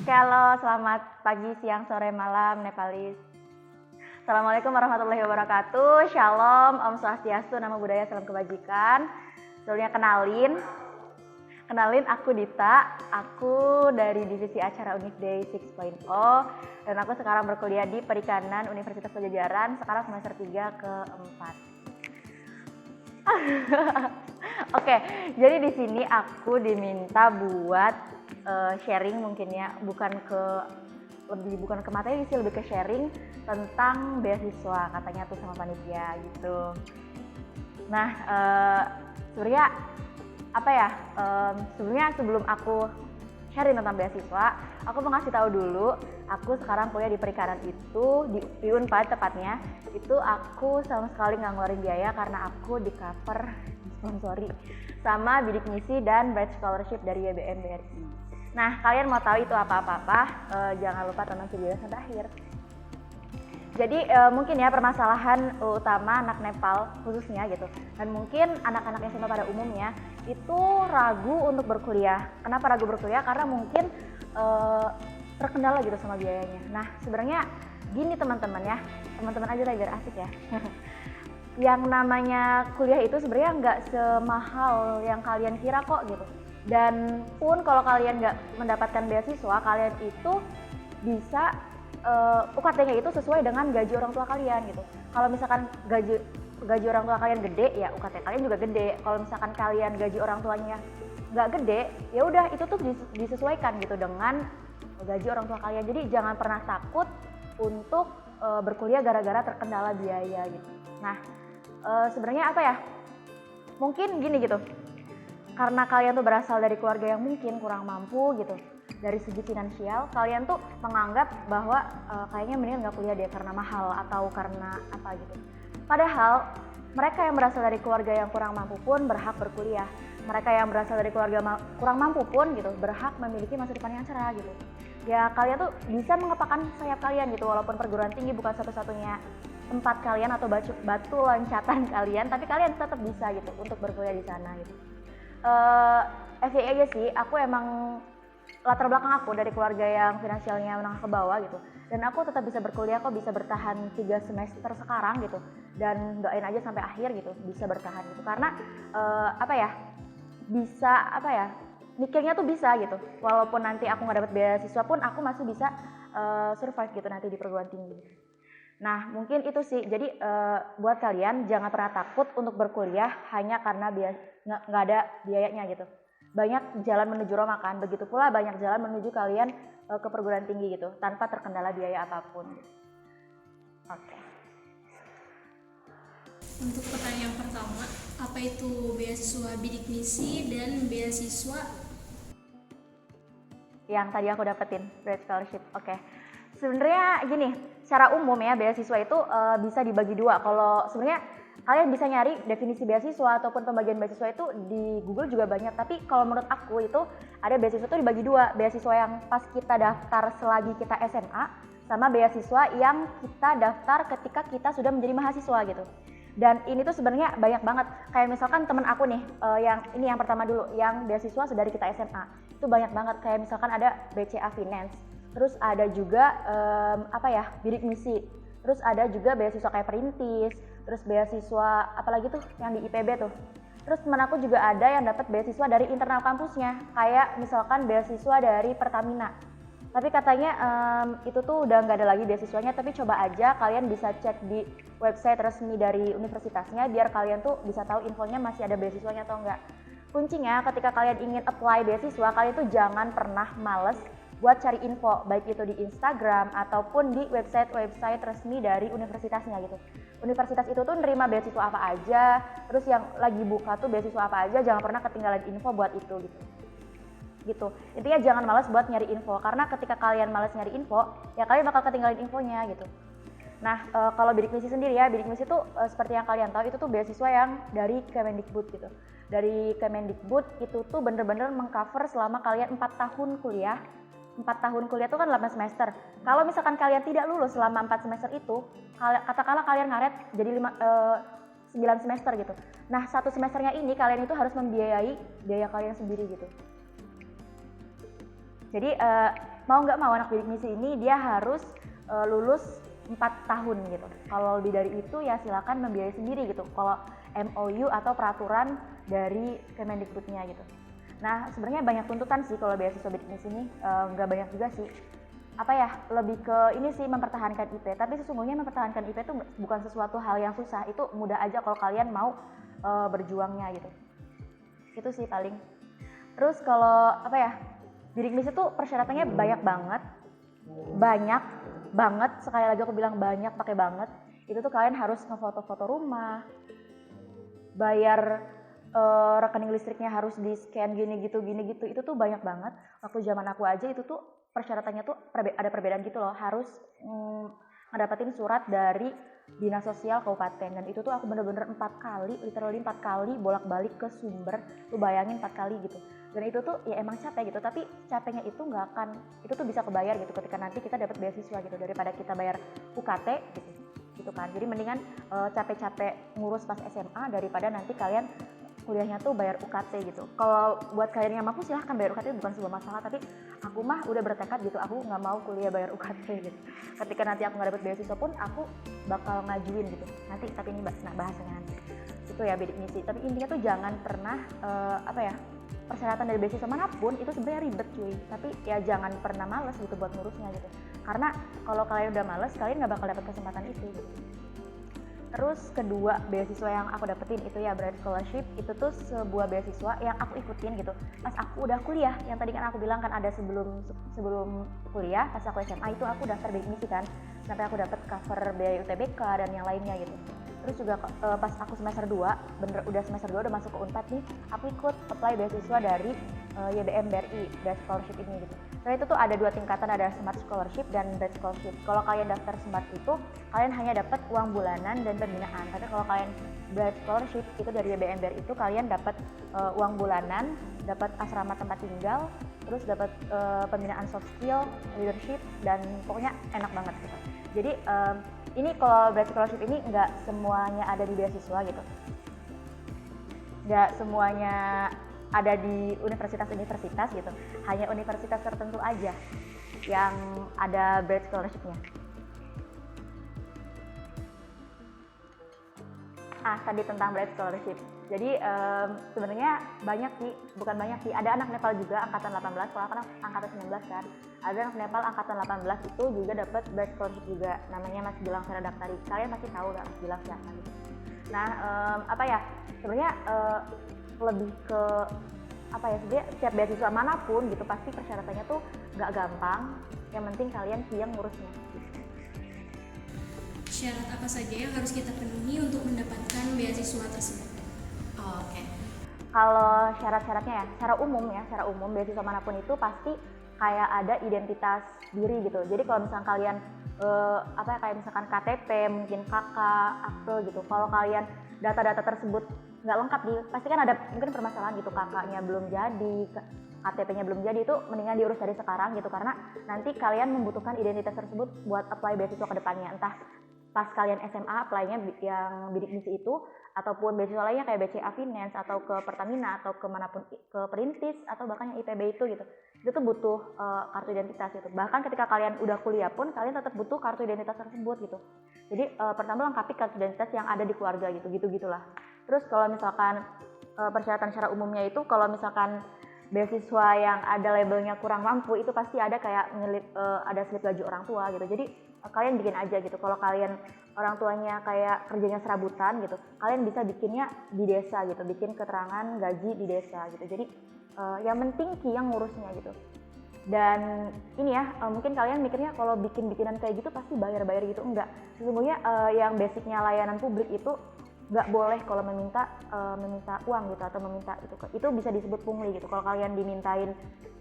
Oke, halo, selamat pagi, siang, sore, malam, Nepalis. Assalamualaikum warahmatullahi wabarakatuh. Shalom, Om Swastiastu, Namo Buddhaya, Salam Kebajikan. Sebelumnya kenalin aku Dita. Aku dari Divisi Acara Unifday 6.0 dan aku sekarang berkuliah di Perikanan Universitas Padjadjaran, sekarang semester 3 keempat. Oke, jadi di sini aku diminta buat sharing mungkin ya, bukan ke materi sih, lebih ke sharing tentang beasiswa katanya tuh sama panitia gitu. Nah, sebenarnya apa ya? Sebelumnya sebelum aku sharing tentang beasiswa, aku mau ngasih tahu dulu, aku sekarang kuliah di perikanan itu di Unpad tepatnya. Itu aku sama sekali nggak ngeluarin biaya karena aku di cover, disponsori sama bidik misi dan batch scholarship dari YBM BRI. Nah, kalian mau tahu itu apa-apa, jangan lupa tonton videonya sampai akhir. Jadi mungkin ya permasalahan utama anak Nepal khususnya gitu, dan mungkin anak-anak SMA pada umumnya itu ragu untuk berkuliah. Kenapa ragu berkuliah? Karena mungkin terkendala gitu sama biayanya. Nah, sebenarnya gini teman-teman ya, teman-teman aja lah biar asik ya. Yang namanya kuliah itu sebenarnya nggak semahal yang kalian kira kok gitu. Dan pun kalau kalian nggak mendapatkan beasiswa, kalian itu bisa UKT-nya itu sesuai dengan gaji orang tua kalian gitu. Kalau misalkan gaji orang tua kalian gede, ya UKT kalian juga gede. Kalau misalkan kalian gaji orang tuanya nggak gede, ya udah itu tuh disesuaikan gitu dengan gaji orang tua kalian. Jadi jangan pernah takut untuk berkuliah gara-gara terkendala biaya gitu. Nah, sebenarnya apa ya? Mungkin gini gitu. Karena kalian tuh berasal dari keluarga yang mungkin kurang mampu gitu, dari segi finansial kalian tuh menganggap bahwa kayaknya mendingan nggak kuliah deh karena mahal atau karena apa gitu. Padahal mereka yang berasal dari keluarga yang kurang mampu pun berhak berkuliah. Mereka yang berasal dari keluarga kurang mampu pun gitu berhak memiliki masa depan yang cerah gitu. Ya kalian tuh bisa mengepakkan sayap kalian gitu, walaupun perguruan tinggi bukan satu-satunya tempat kalian atau batu loncatan kalian, tapi kalian tetap bisa gitu untuk berkuliah di sana gitu. FYI aja sih, aku emang latar belakang aku dari keluarga yang finansialnya menengah ke bawah gitu, dan aku tetap bisa berkuliah kok, bisa bertahan 3 semester sekarang gitu, dan doain aja sampai akhir gitu bisa bertahan gitu, karena mikirnya tuh bisa gitu, walaupun nanti aku nggak dapet beasiswa pun aku masih bisa survive gitu nanti di perguruan tinggi. Nah, mungkin itu sih. Jadi buat kalian jangan pernah takut untuk berkuliah hanya karena nggak ada biayanya gitu. Banyak jalan menuju Roma kan, begitu pula banyak jalan menuju kalian ke perguruan tinggi gitu, tanpa terkendala biaya apapun. Oke. Untuk pertanyaan pertama, apa itu beasiswa bidik misi dan beasiswa yang tadi aku dapetin, Bright Scholarship. Oke. Sebenarnya gini, secara umum ya beasiswa itu bisa dibagi dua. Kalau sebenarnya kalian bisa nyari definisi beasiswa ataupun pembagian beasiswa itu di Google juga banyak. Tapi kalau menurut aku itu ada beasiswa itu dibagi dua. Beasiswa yang pas kita daftar selagi kita SMA, sama beasiswa yang kita daftar ketika kita sudah menjadi mahasiswa gitu. Dan ini tuh sebenarnya banyak banget. Kayak misalkan temen aku nih, yang pertama dulu, yang beasiswa sedari kita SMA. Itu banyak banget. Kayak misalkan ada BCA Finance. Terus ada juga bidik misi. Terus ada juga beasiswa kayak perintis. Terus beasiswa apalagi tuh yang di IPB tuh. Terus teman aku juga ada yang dapat beasiswa dari internal kampusnya. Kayak misalkan beasiswa dari Pertamina. Tapi katanya itu tuh udah nggak ada lagi beasiswanya. Tapi coba aja kalian bisa cek di website resmi dari universitasnya biar kalian tuh bisa tahu infonya masih ada beasiswanya atau enggak. Kuncinya ketika kalian ingin apply beasiswa, kalian tuh jangan pernah males buat cari info, baik itu di Instagram ataupun di website resmi dari universitasnya gitu. Universitas itu tuh nerima beasiswa apa aja, terus yang lagi buka tuh beasiswa apa aja, jangan pernah ketinggalan info buat itu gitu. Intinya jangan malas buat nyari info, karena ketika kalian malas nyari info, ya kalian bakal ketinggalan infonya gitu. Nah, kalau bidik misi sendiri ya, bidik misi tuh seperti yang kalian tahu itu tuh beasiswa yang dari Kemendikbud gitu. Dari Kemendikbud itu tuh bener-bener mengcover selama kalian 4 tahun kuliah. 4 tahun kuliah itu kan 8 semester. Kalau misalkan kalian tidak lulus selama 4 semester itu, katakanlah kalian ngaret jadi 9 semester gitu. Nah, 1 semesternya ini kalian itu harus membiayai biaya kalian sendiri gitu. Jadi mau nggak mau anak bidik misi ini dia harus lulus 4 tahun gitu. Kalau lebih dari itu ya silakan membiayai sendiri gitu. Kalau MOU atau peraturan dari Kemendikbudnya gitu. Nah sebenarnya banyak tuntutan sih kalau beasiswa bidik misi ini, nggak banyak juga sih. Apa ya, lebih ke ini sih mempertahankan IP. Tapi sesungguhnya mempertahankan IP itu bukan sesuatu hal yang susah. Itu mudah aja kalau kalian mau berjuangnya gitu. Itu sih paling. Terus kalau apa ya, bidik misi itu persyaratannya banyak banget, sekali lagi aku bilang banyak, pakai banget. Itu tuh kalian harus ngefoto-foto rumah, bayar rekening listriknya harus di scan gini gitu, itu tuh banyak banget. Waktu zaman aku aja itu tuh persyaratannya tuh ada perbedaan gitu loh, harus ngedapetin surat dari dinas sosial kabupaten, dan itu tuh aku bener-bener 4 kali, literally 4 kali bolak-balik ke sumber. Lu bayangin 4 kali gitu, dan itu tuh ya emang capek gitu, tapi capeknya itu nggak akan, itu tuh bisa kebayar gitu ketika nanti kita dapat beasiswa gitu, daripada kita bayar UKT gitu kan. Jadi mendingan capek-capek ngurus pas SMA daripada nanti kalian kuliahnya tuh bayar UKT gitu. Kalau buat kalian yang mampu silahkan bayar UKT, bukan sebuah masalah, tapi aku mah udah bertekad gitu, aku nggak mau kuliah bayar UKT gitu. Ketika nanti aku nggak dapet beasiswa pun aku bakal ngajuin gitu nanti, tapi ini bahasanya nanti itu ya bidik misi. Tapi intinya tuh jangan pernah persyaratan dari beasiswa manapun itu sebenarnya ribet cuy, tapi ya jangan pernah males gitu buat ngurusnya gitu, karena kalau kalian udah males kalian nggak bakal dapet kesempatan itu gitu. Terus kedua beasiswa yang aku dapetin itu ya Bright Scholarship. Itu tuh sebuah beasiswa yang aku ikutin gitu pas aku udah kuliah. Yang tadi kan aku bilang kan ada sebelum kuliah, pas aku SMA itu aku daftar bidik misi kan, sampai aku dapet cover biaya UTBK dan yang lainnya gitu. Terus juga pas aku semester 2, udah semester 2 udah masuk ke Unpad nih, aku ikut apply beasiswa dari YBM BRI Bright Scholarship ini gitu. Nah itu tuh ada 2 tingkatan, ada Smart Scholarship dan Bright Scholarship. Kalau kalian daftar Smart itu kalian hanya dapat uang bulanan dan pembinaan. Tapi kalau kalian Bright Scholarship itu dari YBM BRI itu kalian dapat uang bulanan, dapat asrama tempat tinggal, terus dapat pembinaan soft skill, leadership, dan pokoknya enak banget gitu. Jadi ini kalau Bright Scholarship ini nggak semuanya ada di beasiswa gitu, nggak semuanya ada di universitas-universitas gitu, hanya universitas tertentu aja yang ada Bright Scholarship-nya. Tadi tentang Bright Scholarship. Jadi sebenarnya bukan banyak sih, ada anak Nepal juga angkatan 18, kalau kan angkatan 19 kan. Ada anak Nepal angkatan 18 itu juga dapat Bright Scholarship juga, namanya Mas Gilang Seradak Tari. Kalian pasti tahu gak Mas Gilang siapa gitu. Nah, sebenarnya lebih ke sebenarnya setiap beasiswa manapun gitu pasti persyaratannya tuh nggak gampang, yang penting kalian siap ngurusnya gitu. Syarat apa saja yang harus kita penuhi untuk mendapatkan beasiswa tersebut? Oke. Kalau syarat-syaratnya ya, secara umum beasiswa manapun itu pasti kayak ada identitas diri gitu. Jadi kalau misalkan kalian kayak misalkan KTP, mungkin KK, akte gitu. Kalau kalian data-data tersebut nggak lengkap pasti kan ada mungkin permasalahan gitu, kakaknya belum jadi, KTP-nya belum jadi, itu mendingan diurus dari sekarang gitu, karena nanti kalian membutuhkan identitas tersebut buat apply beasiswa ke depannya, entah pas kalian SMA apply-nya yang bidik misi itu, ataupun beasiswa lainnya kayak BCA Finance atau ke Pertamina atau kemanapun, ke Perintis atau bahkan yang IPB itu gitu. Itu tuh butuh kartu identitas gitu. Bahkan ketika kalian udah kuliah pun kalian tetap butuh kartu identitas tersebut gitu. Jadi pertama lengkapi kartu identitas yang ada di keluarga gitu-gitulah. Terus kalau misalkan persyaratan secara umumnya itu, kalau misalkan beasiswa yang ada labelnya kurang mampu itu pasti ada kayak ada slip gaji orang tua gitu. Jadi kalian bikin aja gitu. Kalau kalian orang tuanya kayak kerjanya serabutan gitu, kalian bisa bikinnya di desa gitu, bikin keterangan gaji di desa gitu. Jadi yang penting yang ngurusnya gitu. Dan ini ya, mungkin kalian mikirnya kalau bikinan kayak gitu pasti bayar gitu, enggak. Sesungguhnya yang basicnya layanan publik itu nggak boleh kalau meminta uang gitu, atau meminta itu bisa disebut pungli gitu. Kalau kalian dimintain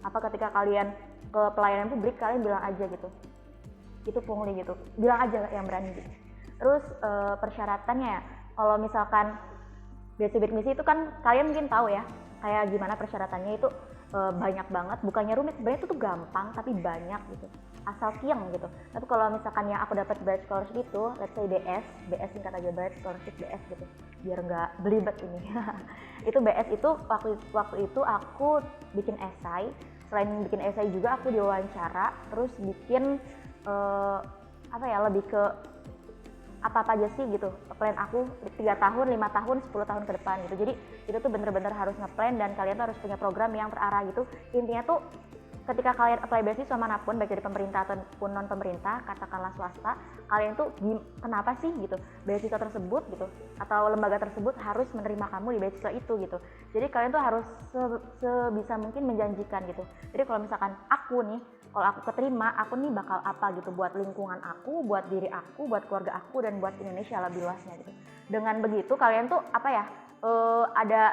ketika kalian ke pelayanan publik, kalian bilang aja gitu, itu pungli gitu, bilang aja yang berani gitu. Terus persyaratannya ya, kalau misalkan beasiswa bidik misi itu kan kalian mungkin tahu ya kayak gimana persyaratannya, itu banyak banget, bukannya rumit, sebenarnya itu tuh gampang tapi banyak gitu, asal kieng gitu. Tapi kalau misalkan yang aku dapat Bright Scholarship itu, let's say BS singkat aja, Bright Scholarship BS gitu, biar nggak belibet ini. Itu BS itu waktu itu aku bikin esai selain bikin esai juga aku diwawancara, terus bikin lebih ke apa aja sih gitu plan aku 3 tahun, 5 tahun, 10 tahun ke depan gitu. Jadi itu tuh bener-bener harus ngeplan dan kalian tuh harus punya program yang terarah gitu. Intinya tuh ketika kalian apply beasiswa manapun, baik dari pemerintah ataupun non pemerintah, katakanlah swasta, kalian tuh kenapa sih gitu beasiswa tersebut gitu atau lembaga tersebut harus menerima kamu di beasiswa itu gitu. Jadi kalian tuh harus sebisa mungkin menjanjikan gitu. Jadi kalau misalkan aku nih, kalau aku keterima, aku nih bakal apa gitu buat lingkungan aku, buat diri aku, buat keluarga aku, dan buat Indonesia lebih luasnya gitu. Dengan begitu kalian tuh ada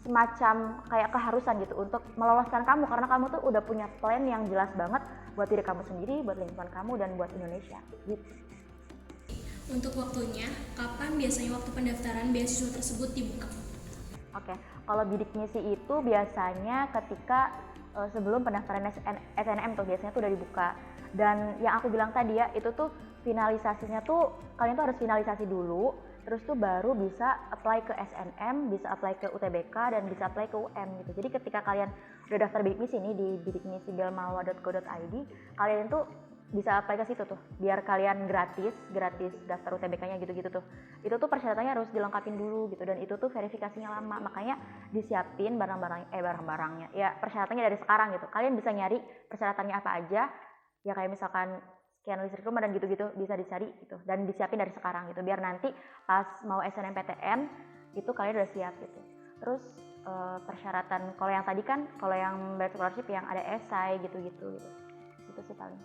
semacam kayak keharusan gitu untuk meloloskan kamu, karena kamu tuh udah punya plan yang jelas banget buat diri kamu sendiri, buat lingkungan kamu, dan buat Indonesia gitu. Untuk waktunya, kapan biasanya waktu pendaftaran beasiswa tersebut dibuka? Oke, kalau bidik misi itu biasanya ketika sebelum pendaftaran SNM tuh biasanya tuh udah dibuka. Dan yang aku bilang tadi ya, itu tuh finalisasinya tuh kalian tuh harus finalisasi dulu, terus tuh baru bisa apply ke SNM, bisa apply ke UTBK, dan bisa apply ke UM gitu. Jadi ketika kalian udah daftar bidik misi nih di bidikmisi.belmalwa.go.id, kalian tuh bisa apply ke situ tuh, biar kalian gratis daftar UTBK-nya gitu-gitu tuh. Itu tuh persyaratannya harus dilengkapin dulu gitu, dan itu tuh verifikasinya lama, makanya disiapin barang-barangnya. Ya persyaratannya dari sekarang gitu. Kalian bisa nyari persyaratannya apa aja, ya kayak misalkan sekian listrik rumah dan gitu-gitu bisa dicari gitu, dan disiapin dari sekarang gitu, biar nanti pas mau SNMPTN itu kalian udah siap gitu. Terus persyaratan kalau yang tadi kan, kalau yang bayar scholarship yang ada esai gitu-gitu gitu. Itu sih paling.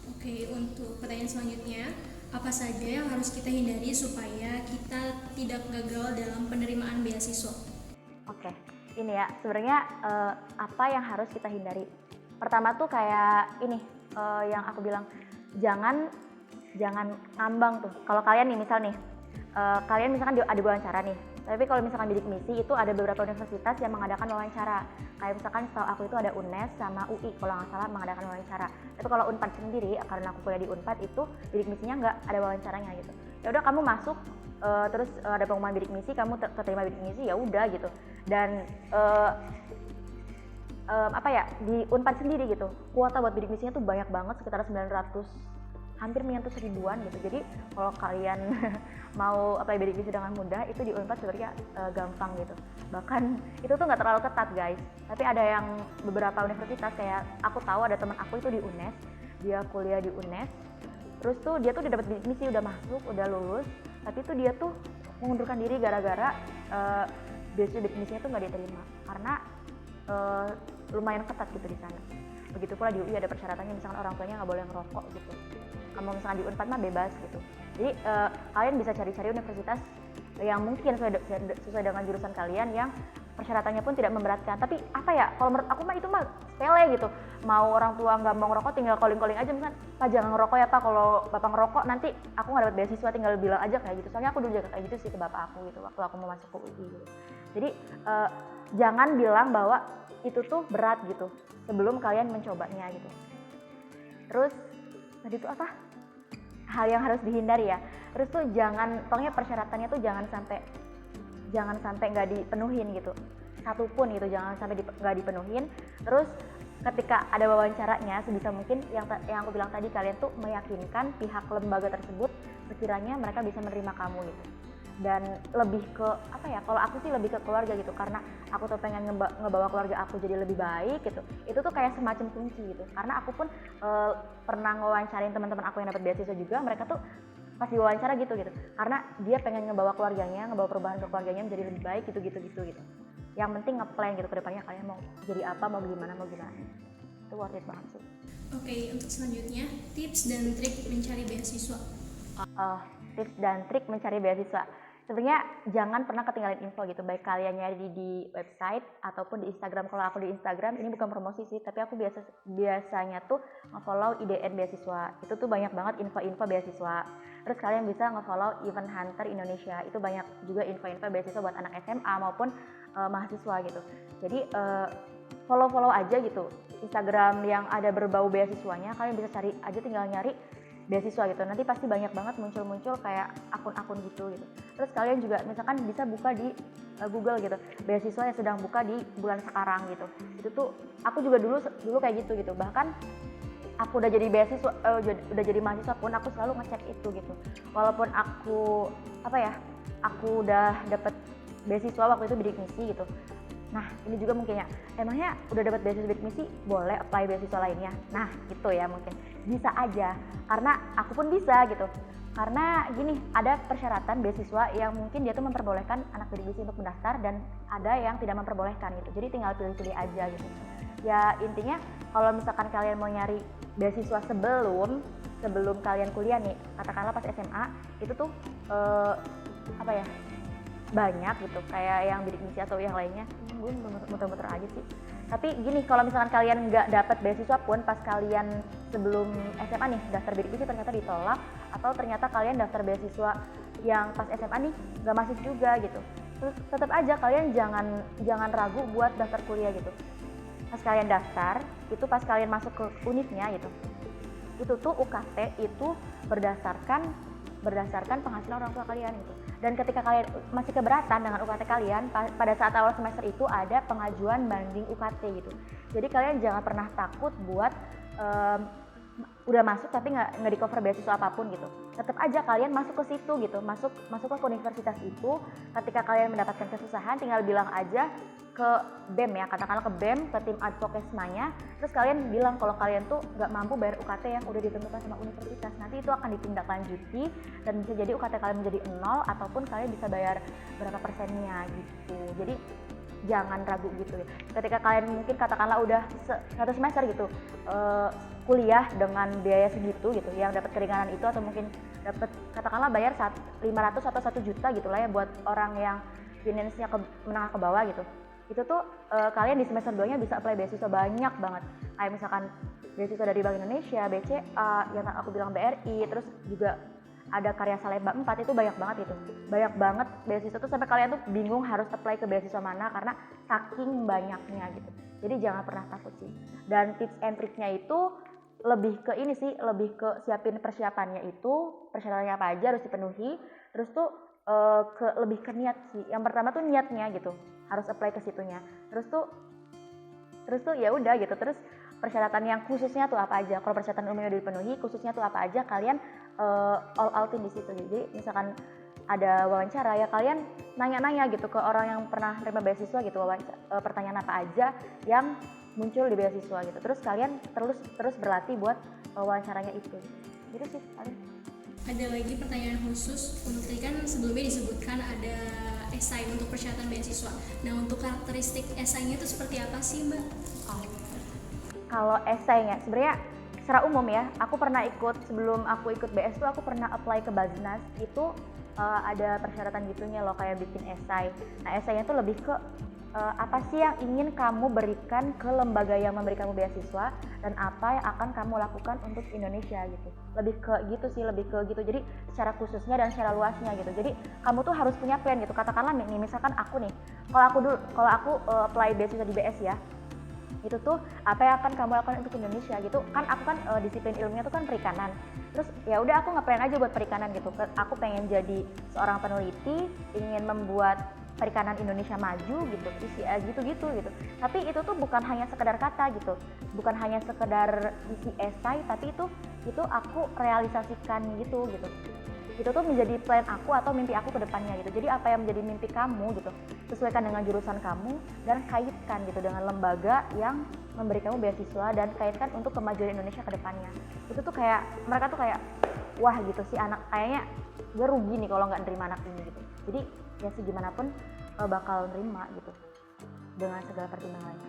Oke, untuk pertanyaan selanjutnya, apa saja yang harus kita hindari supaya kita tidak gagal dalam penerimaan beasiswa? Oke, ini ya sebenarnya apa yang harus kita hindari. Pertama tuh kayak ini yang aku bilang, jangan ngambang tuh. Kalau kalian nih misal nih, kalian misalkan ada wawancara nih, tapi kalau misalkan bidik misi itu ada beberapa universitas yang mengadakan wawancara. Kayak misalkan setahu aku itu ada UNES sama UI kalau nggak salah mengadakan wawancara. Tapi kalau Unpad sendiri, karena aku kuliah di Unpad, itu bidik misinya nggak ada wawancaranya gitu. Ya udah kamu masuk, terus ada pengumuman bidik misi, kamu keterima bidik misi, ya udah gitu. Dan di Unpad sendiri gitu, kuota buat bidik misinya tuh banyak banget, sekitar 900, hampir menyentuh 1000-an gitu. Jadi kalau kalian mau apply bidik misi dengan mudah, itu di Unpad sebenarnya gampang gitu. Bahkan itu tuh nggak terlalu ketat guys. Tapi ada yang beberapa universitas, kayak aku tahu ada teman aku itu di UNES, dia kuliah di UNES. Terus tuh dia tuh udah dapat bidik misi, udah masuk, udah lulus, tapi tuh dia tuh mengundurkan diri gara-gara beasiswa bidik misinya tuh nggak diterima karena lumayan ketat gitu di sana. Begitu pula di UI ada persyaratannya, misalkan orang tuanya nggak boleh ngerokok gitu. Kalau misalkan di Unpad mah bebas gitu. Jadi kalian bisa cari-cari universitas yang mungkin sesuai dengan jurusan kalian, yang persyaratannya pun tidak memberatkan. Tapi kalau menurut aku mah itu mah sepele gitu. Mau orang tua nggak mau ngerokok, tinggal calling aja, misalkan Pak jangan ngerokok ya Pak, kalau Bapak ngerokok nanti aku nggak dapat beasiswa, tinggal bilang aja kayak gitu. Soalnya aku dulu juga kayak gitu sih ke bapak aku gitu waktu aku mau masuk ke UI gitu. Jadi jangan bilang bahwa itu tuh berat gitu sebelum kalian mencobanya gitu. Terus tadi tuh apa? Hal yang harus dihindari ya. Terus tuh pokoknya persyaratannya tuh jangan sampai nggak dipenuhin gitu. Satu pun gitu jangan sampai nggak dipenuhin. Terus ketika ada wawancaranya, sebisa mungkin yang aku bilang tadi, kalian tuh meyakinkan pihak lembaga tersebut sekiranya mereka bisa menerima kamu gitu. Dan lebih ke kalau aku sih lebih ke keluarga gitu, karena aku tuh pengen ngebawa keluarga aku jadi lebih baik gitu. Itu tuh kayak semacam kunci gitu, karena aku pun pernah ngewawancarain teman-teman aku yang dapat beasiswa juga, mereka tuh pas diwawancara gitu karena dia pengen ngebawa keluarganya, ngebawa perubahan ke keluarganya menjadi lebih baik gitu. Yang penting ngeplan gitu ke depannya, kalian mau jadi apa, mau gimana. Itu worth it banget sih. Oke, untuk selanjutnya, tips dan trik mencari beasiswa. Tips dan trik mencari beasiswa. Sebenarnya jangan pernah ketinggalan info gitu, baik kalian nyari di website ataupun di Instagram. Kalau aku di Instagram, ini bukan promosi sih, tapi aku biasanya tuh nge-follow IDN beasiswa. Itu tuh banyak banget info-info beasiswa. Terus kalian bisa nge-follow Event Hunter Indonesia. Itu banyak juga info-info beasiswa buat anak SMA maupun mahasiswa gitu. Jadi follow aja gitu Instagram yang ada berbau beasiswanya. Kalian bisa cari aja, tinggal nyari beasiswa gitu. Nanti pasti banyak banget muncul kayak akun-akun gitu. Terus kalian juga misalkan bisa buka di Google gitu, beasiswa yang sedang buka di bulan sekarang gitu. Itu tuh aku juga dulu kayak gitu. Bahkan aku udah jadi beasiswa, udah jadi mahasiswa pun aku selalu ngecek itu gitu. Walaupun aku aku udah dapet beasiswa waktu itu bidik misi gitu. Nah ini juga mungkin ya, emangnya udah dapat beasiswa bidik misi boleh apply beasiswa lainnya? Nah gitu ya, mungkin bisa aja, karena aku pun bisa gitu. Karena gini, ada persyaratan beasiswa yang mungkin dia tuh memperbolehkan anak bidik misi untuk mendaftar, dan ada yang tidak memperbolehkan gitu. Jadi tinggal pilih-pilih aja gitu. Ya intinya kalau misalkan kalian mau nyari beasiswa sebelum kalian kuliah nih, katakanlah pas SMA, itu tuh banyak gitu, kayak yang bidik misi atau yang lainnya. Gue muter-muter aja sih. Tapi gini, kalau misalkan kalian nggak dapat beasiswa pun pas kalian sebelum SMA nih daftar bidik misi ternyata ditolak, atau ternyata kalian daftar beasiswa yang pas SMA nih nggak masuk juga gitu, terus tetap aja kalian jangan ragu buat daftar kuliah gitu. Pas kalian daftar, itu pas kalian masuk ke univnya gitu, itu tuh UKT itu berdasarkan penghasilan orang tua kalian gitu. Dan ketika kalian masih keberatan dengan UKT kalian, pada saat awal semester itu ada pengajuan banding UKT gitu. Jadi kalian jangan pernah takut buat udah masuk tapi nggak di cover beasiswa apapun gitu. Tetap aja kalian masuk ke situ gitu, masuk ke universitas itu. Ketika kalian mendapatkan kesusahan, tinggal bilang aja ke BEM ya, katakanlah ke BEM, ke tim advokesmanya, terus kalian bilang kalau kalian tuh nggak mampu bayar UKT yang udah ditentukan sama universitas. Nanti itu akan ditindaklanjuti dan bisa jadi UKT kalian menjadi 0, ataupun kalian bisa bayar berapa persennya gitu. Jadi jangan ragu gitu ya. Ketika kalian mungkin katakanlah udah satu semester gitu kuliah dengan biaya segitu gitu, yang dapat keringanan itu, atau mungkin dapat katakanlah bayar 500 atau 1 juta gitu lah ya buat orang yang finance-nya menengah ke bawah gitu. Itu tuh kalian di semester 2-nya bisa apply beasiswa banyak banget. Kayak misalkan beasiswa dari Bank Indonesia, BCA, yang aku bilang BRI, terus juga ada Karya Salemba 4, itu banyak banget itu. Banyak banget beasiswa tuh sampai kalian tuh bingung harus apply ke beasiswa mana karena saking banyaknya gitu. Jadi jangan pernah takut sih. Dan tips and triknya itu lebih ke ini sih, lebih ke siapin persiapannya itu, persyaratannya apa aja harus dipenuhi. Terus tuh lebih ke niat sih. Yang pertama tuh niatnya gitu, harus apply ke situnya. Terus tuh ya udah gitu. Terus persyaratan yang khususnya tuh apa aja. Kalau persyaratan umumnya udah dipenuhi, khususnya tuh apa aja, kalian all outin di situ. Jadi misalkan ada wawancara ya, kalian nanya-nanya gitu ke orang yang pernah terima beasiswa gitu, pertanyaan apa aja yang muncul di beasiswa gitu. Terus kalian terus berlatih buat wawancaranya itu. Gitu sih paling. Ada lagi pertanyaan khusus, untuk tadi kan sebelumnya disebutkan ada esai untuk persyaratan beasiswa. Nah, untuk karakteristik esainya itu seperti apa sih, Mbak? Kalau esainya sebenarnya secara umum ya, aku pernah ikut, sebelum aku ikut BS tuh aku pernah apply ke Baznas. Itu ada persyaratan gitunya loh, kayak bikin esai. Nah esainya tuh lebih ke apa sih yang ingin kamu berikan ke lembaga yang memberi kamu beasiswa, dan apa yang akan kamu lakukan untuk Indonesia gitu. Lebih ke gitu sih, lebih ke gitu. Jadi secara khususnya dan secara luasnya gitu. Jadi kamu tuh harus punya plan gitu. Katakanlah nih, misalkan aku nih, kalau aku apply beasiswa di BS ya, itu tuh apa yang akan kamu lakukan untuk Indonesia gitu kan. Aku kan disiplin ilmunya tuh kan perikanan, terus ya udah aku nge-plan aja buat perikanan gitu. Aku pengen jadi seorang peneliti, ingin membuat perikanan Indonesia maju gitu, isi gitu. Tapi itu tuh bukan hanya sekedar kata gitu, bukan hanya sekedar isi esai, tapi itu aku realisasikan gitu. Itu tuh menjadi plan aku atau mimpi aku ke depannya gitu. Jadi apa yang menjadi mimpi kamu gitu, sesuaikan dengan jurusan kamu dan kaitkan gitu dengan lembaga yang memberi kamu beasiswa, dan kaitkan untuk kemajuan Indonesia ke depannya. Itu tuh kayak mereka tuh kayak wah gitu sih, anak kayaknya gue rugi nih kalau nggak nerima anak ini gitu. Jadi ya sih gimana pun bakal nerima gitu dengan segala pertimbangannya.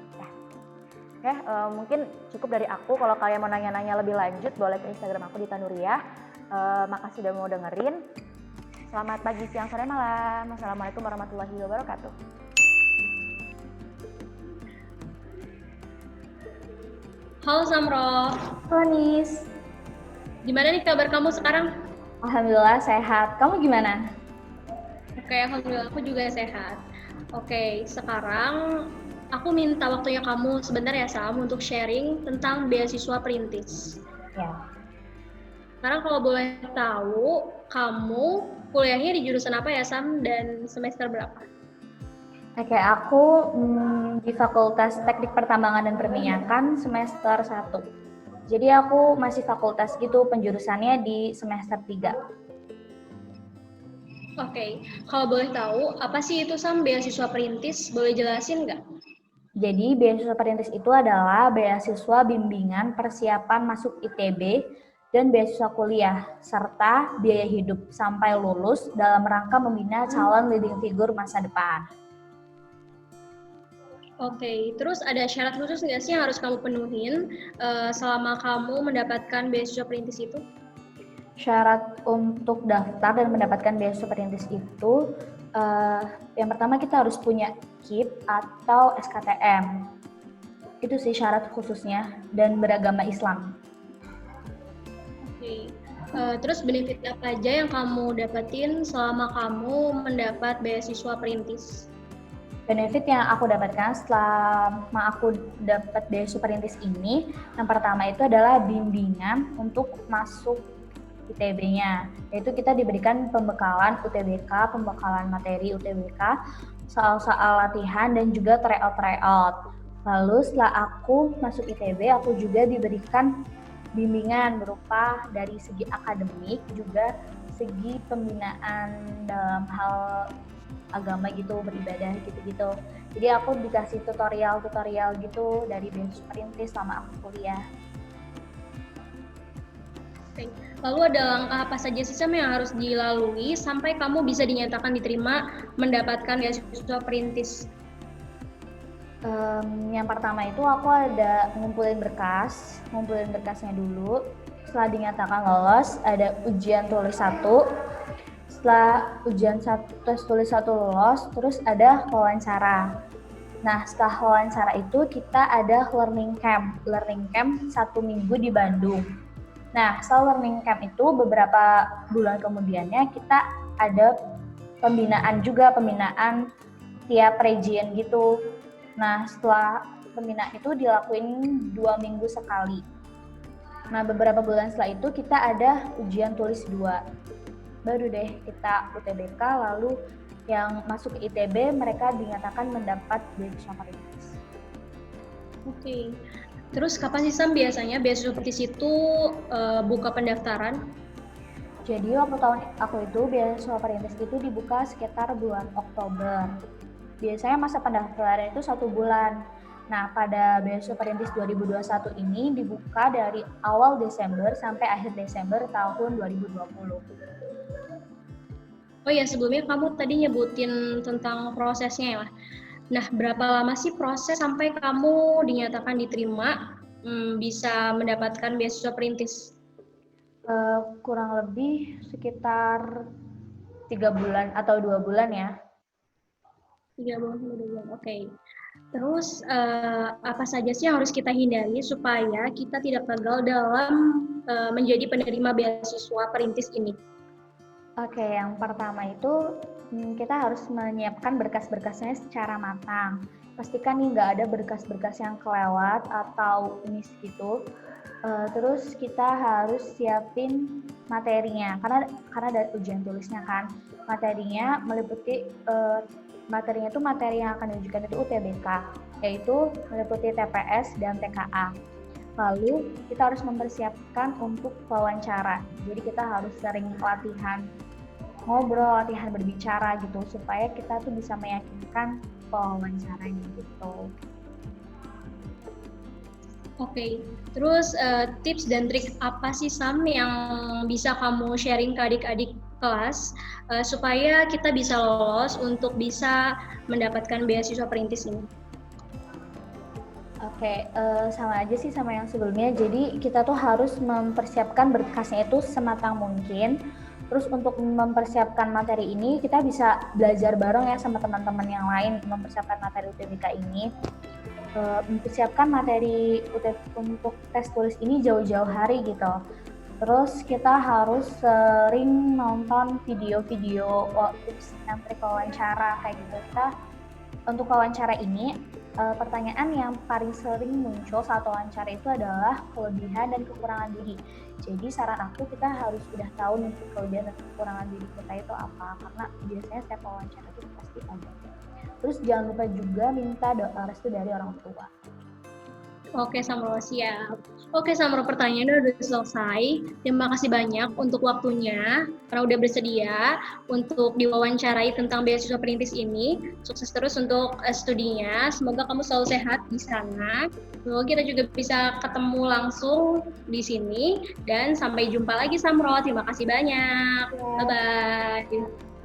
Oke, mungkin cukup dari aku. Kalau kalian mau nanya-nanya lebih lanjut boleh ke Instagram aku di Tanuriah. Makasih udah mau dengerin. Selamat pagi, siang, sore, malam. Wassalamualaikum warahmatullahi wabarakatuh. Halo Samro. Halo Nis. Gimana nih kabar kamu sekarang? Alhamdulillah sehat. Kamu gimana? Oke, alhamdulillah aku juga sehat. Oke, sekarang aku minta waktunya kamu sebentar ya Sam untuk sharing tentang beasiswa perintis. Ya. sekarang kalau boleh tahu, kamu kuliahnya di jurusan apa ya, Sam, dan semester berapa? Oke, aku di Fakultas Teknik Pertambangan dan Perminyakan semester 1. Jadi aku masih fakultas gitu, penjurusannya di semester 3. Oke, kalau boleh tahu, apa sih itu, Sam, beasiswa perintis? Boleh jelasin nggak? Jadi beasiswa perintis itu adalah beasiswa bimbingan persiapan masuk ITB dan beasiswa kuliah, serta biaya hidup sampai lulus dalam rangka membina calon leading figure masa depan. Oke, terus ada syarat khusus nggak sih yang harus kamu penuhin selama kamu mendapatkan beasiswa perintis itu? Syarat untuk daftar dan mendapatkan beasiswa perintis itu, yang pertama kita harus punya KIP atau SKTM. Itu sih syarat khususnya, dan beragama Islam. Oke, terus benefit apa aja yang kamu dapetin selama kamu mendapat beasiswa perintis? Benefit yang aku dapatkan selama aku dapat beasiswa perintis ini, yang pertama itu adalah bimbingan untuk masuk ITB-nya, yaitu kita diberikan pembekalan UTBK, pembekalan materi UTBK, soal-soal latihan dan juga tryout. Lalu setelah aku masuk ITB, aku juga diberikan bimbingan berupa dari segi akademik, juga segi pembinaan dalam hal agama gitu, beribadah gitu-gitu. Jadi aku dikasih tutorial gitu dari beasiswa perintis selama aku kuliah. Oke. Lalu ada langkah apa saja sih, Sam, yang harus dilalui sampai kamu bisa dinyatakan diterima mendapatkan beasiswa perintis? Yang pertama itu aku ada ngumpulin berkasnya dulu. Setelah dinyatakan lolos, ada ujian tulis 1. Setelah ujian tes tulis 1 lolos, terus ada wawancara. Nah, setelah wawancara itu kita ada learning camp 1 minggu di Bandung. Nah, setelah learning camp itu beberapa bulan kemudiannya kita ada pembinaan tiap region gitu. Nah, setelah pembinaan itu dilakuin 2 minggu sekali. Nah, beberapa bulan setelah itu kita ada ujian tulis 2. Baru deh kita UTBK, lalu yang masuk ke ITB mereka dinyatakan mendapat beasiswa perintis. Oke. Terus kapan sih, Sam, biasanya beasiswa perintis itu buka pendaftaran? Jadi waktu tahun aku itu beasiswa perintis itu dibuka sekitar bulan Oktober. Biasanya masa pendaftaran itu 1 bulan. Nah, pada beasiswa perintis 2021 ini dibuka dari awal Desember sampai akhir Desember tahun 2020. Oh ya, sebelumnya kamu tadi nyebutin tentang prosesnya ya. Nah, berapa lama sih proses sampai kamu dinyatakan diterima bisa mendapatkan beasiswa perintis? Kurang lebih sekitar 3 bulan atau 2 bulan ya. 3 bulan sampai 2 bulan, oke. Terus apa saja sih yang harus kita hindari supaya kita tidak gagal dalam menjadi penerima beasiswa perintis ini? Oke, yang pertama itu kita harus menyiapkan berkas-berkasnya secara matang. Pastikan nih nggak ada berkas-berkas yang kelewat atau miss gitu. Terus kita harus siapin materinya, karena ada ujian tulisnya kan. Materinya meliputi materinya itu materi yang akan diujikan itu UTBK, yaitu meliputi TPS dan TKA. Lalu kita harus mempersiapkan untuk wawancara. Jadi kita harus sering latihan ngobrol, latihan berbicara gitu, supaya kita tuh bisa meyakinkan wawancaranya gitu. Oke, terus tips dan trik apa sih, Sam, yang bisa kamu sharing ke adik-adik kelas supaya kita bisa lolos untuk bisa mendapatkan beasiswa perintis ini? Oke, sama aja sih sama yang sebelumnya. Jadi kita tuh harus mempersiapkan berkasnya itu sematang mungkin. Terus untuk mempersiapkan materi ini kita bisa belajar bareng ya sama teman-teman yang lain mempersiapkan materi UTBK ini. Mempersiapkan materi untuk tes tulis ini jauh-jauh hari gitu. Terus kita harus sering nonton video-video tips and trik wawancara kayak gitu. Kita untuk wawancara ini pertanyaan yang paling sering muncul saat wawancara itu adalah kelebihan dan kekurangan diri. Jadi saran aku kita harus udah tahu nih kelebihan dan kekurangan diri kita itu apa, karena biasanya setiap wawancara itu pasti ada. Terus jangan lupa juga minta doa restu dari orang tua. Oke, Samro, siap. Oke, Samro, pertanyaannya udah selesai. Terima kasih banyak untuk waktunya, karena udah bersedia untuk diwawancarai tentang beasiswa perintis ini. Sukses terus untuk studinya. Semoga kamu selalu sehat di sana. Semoga kita juga bisa ketemu langsung di sini. Dan sampai jumpa lagi, Samro. Terima kasih banyak. Bye-bye.